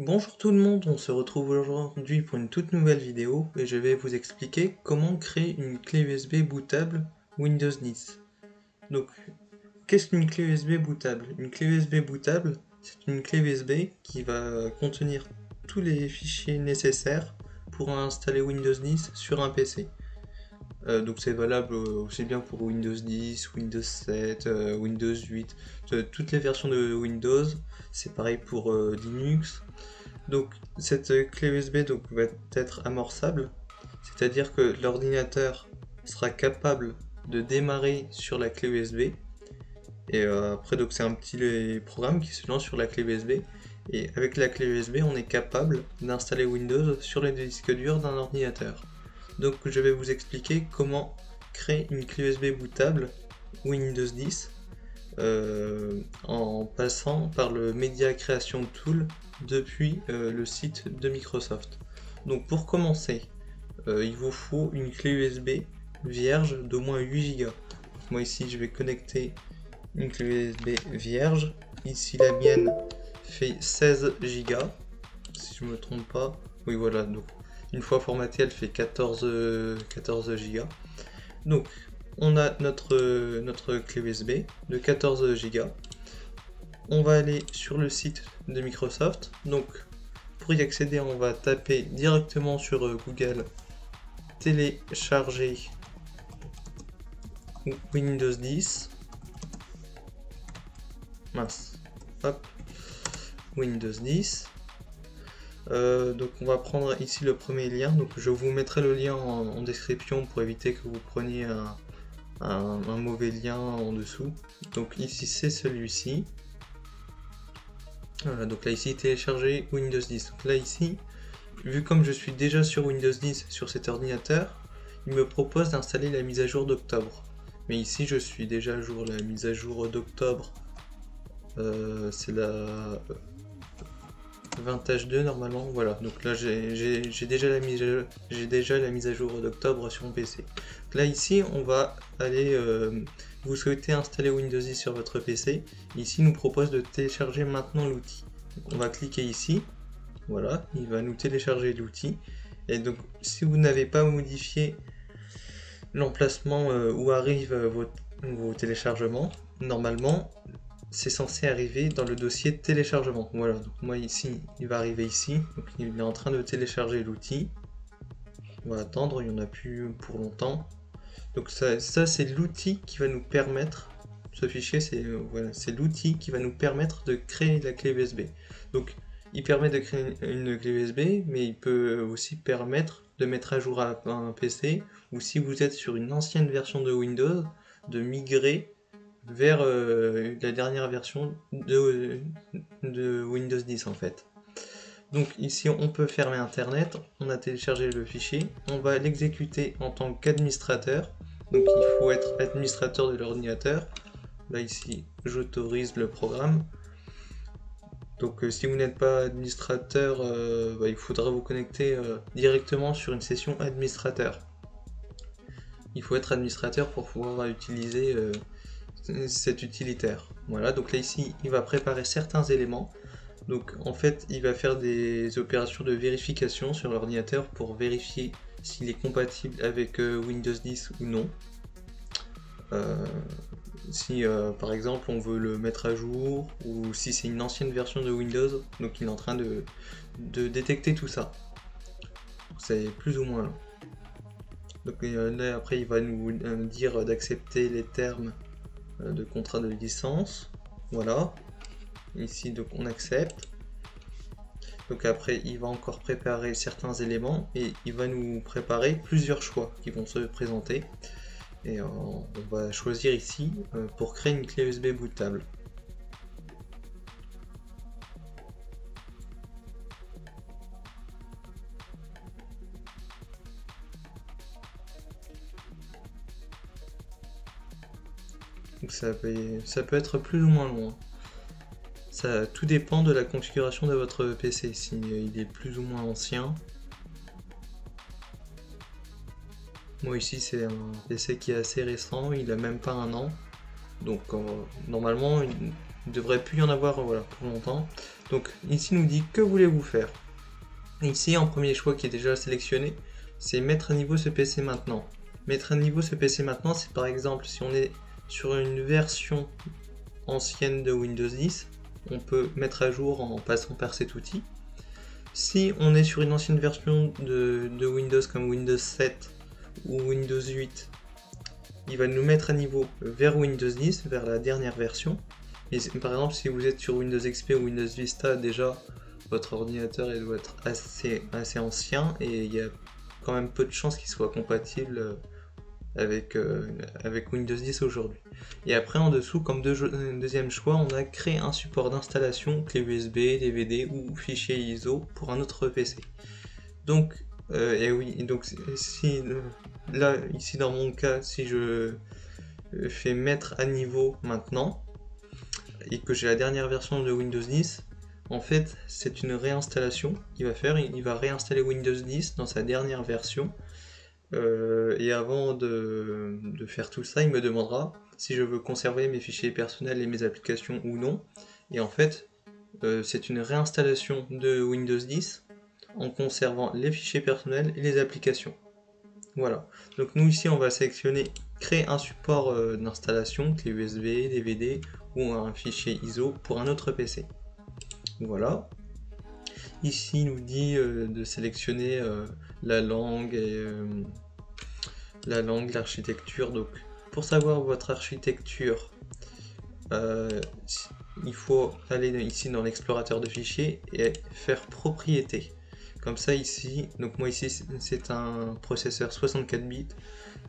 Bonjour tout le monde, on se retrouve aujourd'hui pour une toute nouvelle vidéo et je vais vous expliquer comment créer une clé USB bootable Windows 10. Donc, qu'est-ce qu'une clé USB bootable? Une clé USB bootable, c'est une clé USB qui va contenir tous les fichiers nécessaires pour installer Windows 10 sur un PC. Donc c'est valable aussi bien pour Windows 10, Windows 7, Windows 8, toutes les versions de Windows, c'est pareil pour Linux. Donc cette clé USB va être amorçable, c'est-à-dire que l'ordinateur sera capable de démarrer sur la clé USB, et après donc c'est un petit programme qui se lance sur la clé USB, et avec la clé USB on est capable d'installer Windows sur les disques durs d'un ordinateur. Donc je vais vous expliquer comment créer une clé USB bootable Windows 10 en passant par le Media Creation Tool depuis le site de Microsoft. Donc pour commencer, il vous faut une clé USB vierge d'au moins 8 Go. Moi ici je vais connecter une clé USB vierge. Ici la mienne fait 16 Go, si je me trompe pas. Oui voilà, donc une fois formatée elle fait 14 Go. Donc on a notre clé USB de 14 Go. On va aller sur le site de Microsoft. Donc pour y accéder on va taper directement sur Google télécharger Windows 10. Mince. Hop. Windows 10. Donc on va prendre ici le premier lien. Donc je vous mettrai le lien en description pour éviter que vous preniez un mauvais lien en dessous. Donc ici c'est celui-ci. Voilà, donc là ici télécharger Windows 10. Donc là ici, vu comme je suis déjà sur Windows 10 sur cet ordinateur, il me propose d'installer la mise à jour d'octobre. Mais ici je suis déjà à jour, la mise à jour d'octobre, c'est la 20H2 normalement. Voilà, donc là j'ai déjà la mise à jour d'octobre sur mon PC. Donc là ici on va aller, vous souhaitez installer Windows 10 sur votre PC, ici il nous propose de télécharger maintenant l'outil. On va cliquer ici, voilà, il va nous télécharger l'outil. Et donc si vous n'avez pas modifié l'emplacement où arrivent vos téléchargements, normalement c'est censé arriver dans le dossier de téléchargement. Voilà, donc moi ici, il va arriver ici, donc il est en train de télécharger l'outil. On va attendre, il n'y en a plus pour longtemps. Donc ça c'est l'outil qui va nous permettre, ce fichier c'est voilà, c'est l'outil qui va nous permettre de créer la clé USB. Donc il permet de créer une clé USB, mais il peut aussi permettre de mettre à jour un PC, ou si vous êtes sur une ancienne version de Windows, de migrer vers la dernière version de Windows 10 en fait. Donc ici on peut fermer internet, on a téléchargé le fichier, on va l'exécuter en tant qu'administrateur. Donc il faut être administrateur de l'ordinateur. Là ici j'autorise le programme. Donc si vous n'êtes pas administrateur, il faudra vous connecter directement sur une session administrateur. Il faut être administrateur pour pouvoir utiliser cet utilitaire. Voilà, donc là ici il va préparer certains éléments. Donc en fait il va faire des opérations de vérification sur l'ordinateur pour vérifier s'il est compatible avec Windows 10 ou non. Si par exemple on veut le mettre à jour, ou si c'est une ancienne version de Windows, donc il est en train de détecter tout ça. C'est plus ou moins long. Donc là après il va nous dire d'accepter les termes de contrat de licence. Voilà, ici donc on accepte. Donc après il va encore préparer certains éléments et il va nous préparer plusieurs choix qui vont se présenter, et on va choisir ici pour créer une clé USB bootable. Donc ça peut être plus ou moins long. Ça, tout dépend de la configuration de votre PC, si il est plus ou moins ancien. Moi ici c'est un PC qui est assez récent, il a même pas un an. Donc normalement il ne devrait plus y en avoir voilà, pour longtemps. Donc ici nous dit que voulez-vous faire. Ici en premier choix qui est déjà sélectionné, c'est mettre à niveau ce PC maintenant. Mettre à niveau ce PC maintenant, c'est par exemple si on est sur une version ancienne de Windows 10, on peut mettre à jour en passant par cet outil. Si on est sur une ancienne version de Windows comme Windows 7 ou Windows 8, il va nous mettre à niveau vers Windows 10, vers la dernière version. Et par exemple, si vous êtes sur Windows XP ou Windows Vista, déjà, votre ordinateur il doit être assez ancien et il y a quand même peu de chances qu'il soit compatible avec Windows 10 aujourd'hui. Et après, en dessous, comme deuxième choix, on a créé un support d'installation, clé USB, DVD ou fichier ISO pour un autre PC. Donc, et oui, donc si là, ici dans mon cas, si je fais mettre à niveau maintenant et que j'ai la dernière version de Windows 10, en fait, c'est une réinstallation qu'il va faire. Il va réinstaller Windows 10 dans sa dernière version. Et avant de faire tout ça, il me demandera si je veux conserver mes fichiers personnels et mes applications ou non. Et en fait, c'est une réinstallation de Windows 10 en conservant les fichiers personnels et les applications. Voilà. Donc nous ici, on va sélectionner créer un support d'installation, clé USB, DVD ou un fichier ISO pour un autre PC. Voilà. Ici, il nous dit de sélectionner la langue et l'architecture. Donc, pour savoir votre architecture, il faut aller ici dans l'explorateur de fichiers et faire propriété. Comme ça ici, donc moi ici c'est un processeur 64 bits.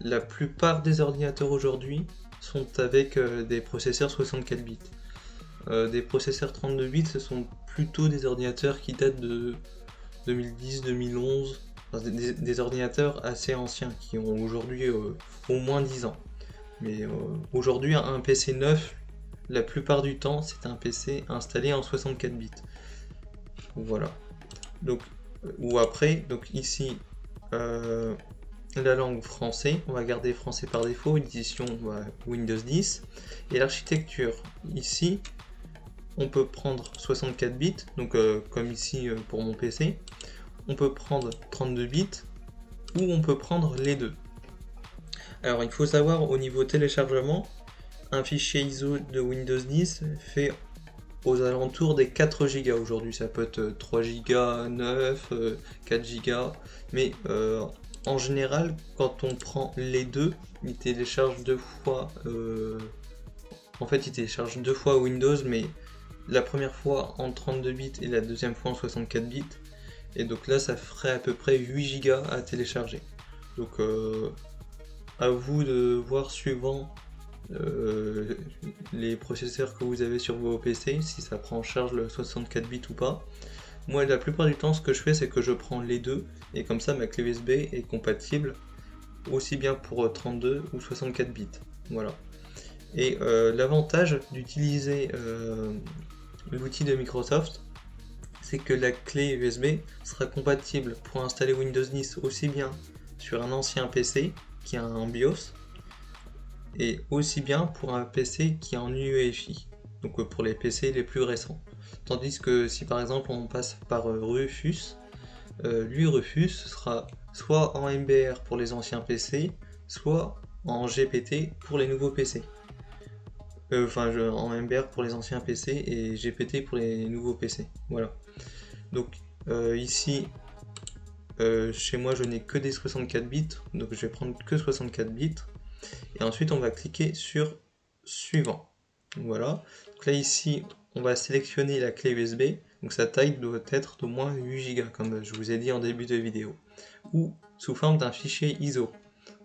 La plupart des ordinateurs aujourd'hui sont avec des processeurs 64 bits. Des processeurs 32 bits, ce sont plutôt des ordinateurs qui datent de 2010-2011, enfin, des ordinateurs assez anciens qui ont aujourd'hui au moins 10 ans. Mais aujourd'hui, un PC neuf, la plupart du temps, c'est un PC installé en 64 bits. Voilà. Donc, ou après, donc ici, la langue français, on va garder français par défaut, édition Windows 10. Et l'architecture, ici, on peut prendre 64 bits, donc comme ici pour mon PC. On peut prendre 32 bits, ou on peut prendre les deux. Alors il faut savoir au niveau téléchargement, un fichier ISO de Windows 10 fait aux alentours des 4 Go aujourd'hui. Ça peut être 3 Go, 9, 4 Go, mais en général, quand on prend les deux, il télécharge deux fois. En fait, il télécharge deux fois Windows, mais la première fois en 32 bits et la deuxième fois en 64 bits. Et donc là, ça ferait à peu près 8 Go à télécharger. Donc à vous de voir suivant les processeurs que vous avez sur vos PC, si ça prend en charge le 64 bits ou pas. Moi, la plupart du temps, ce que je fais, c'est que je prends les deux, et comme ça, ma clé USB est compatible aussi bien pour 32 ou 64 bits. Voilà. Et l'avantage d'utiliser l'outil de Microsoft, c'est que la clé USB sera compatible pour installer Windows 10 aussi bien sur un ancien PC qui a un BIOS, et aussi bien pour un PC qui est en UEFI, donc pour les PC les plus récents. Tandis que si par exemple on passe par Rufus, lui Rufus sera soit en MBR pour les anciens PC, soit en GPT pour les nouveaux PC. En MBR pour les anciens PC et GPT pour les nouveaux PC. Voilà. Donc ici, chez moi je n'ai que des 64 bits, donc je vais prendre que 64 bits. Et ensuite on va cliquer sur suivant. Voilà. Donc là ici on va sélectionner la clé USB. Donc sa taille doit être d'au moins 8 Go comme je vous ai dit en début de vidéo. Ou sous forme d'un fichier ISO.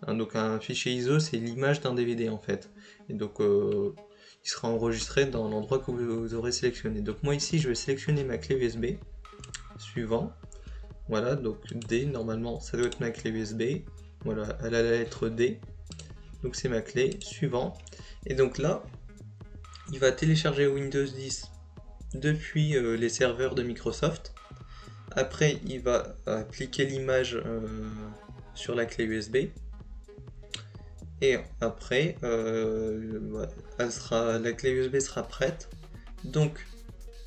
Donc un fichier ISO c'est l'image d'un DVD en fait. Et donc il sera enregistré dans l'endroit que vous aurez sélectionné. Donc moi ici je vais sélectionner ma clé USB. Suivant. Voilà, donc D, normalement ça doit être ma clé USB. Voilà, elle a la lettre D. Donc c'est ma clé. Suivant. Et donc là, il va télécharger Windows 10 depuis les serveurs de Microsoft. Après, il va appliquer l'image sur la clé USB. Et après, la clé USB sera prête. Donc,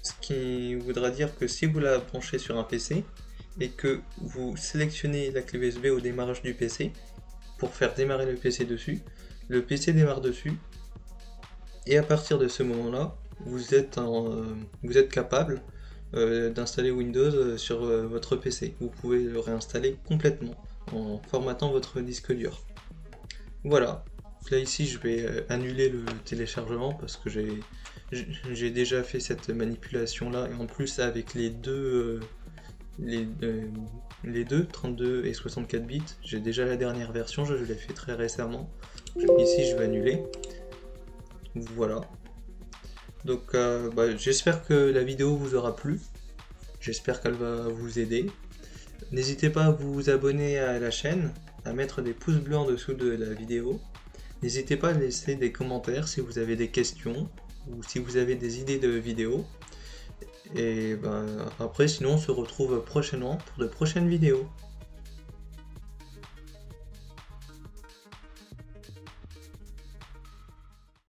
ce qui voudra dire que si vous la branchez sur un PC et que vous sélectionnez la clé USB au démarrage du PC pour faire démarrer le PC dessus, le PC démarre dessus et à partir de ce moment-là, vous êtes capable d'installer Windows sur votre PC. Vous pouvez le réinstaller complètement en formatant votre disque dur. Voilà. Là ici je vais annuler le téléchargement parce que j'ai déjà fait cette manipulation là et en plus avec les deux 32 et 64 bits, j'ai déjà la dernière version, je l'ai fait très récemment. Ici je vais annuler. Voilà. Donc j'espère que la vidéo vous aura plu. J'espère qu'elle va vous aider. N'hésitez pas à vous abonner à la chaîne, à mettre des pouces bleus en dessous de la vidéo. N'hésitez pas à laisser des commentaires si vous avez des questions ou si vous avez des idées de vidéos. Et après sinon on se retrouve prochainement pour de prochaines vidéos.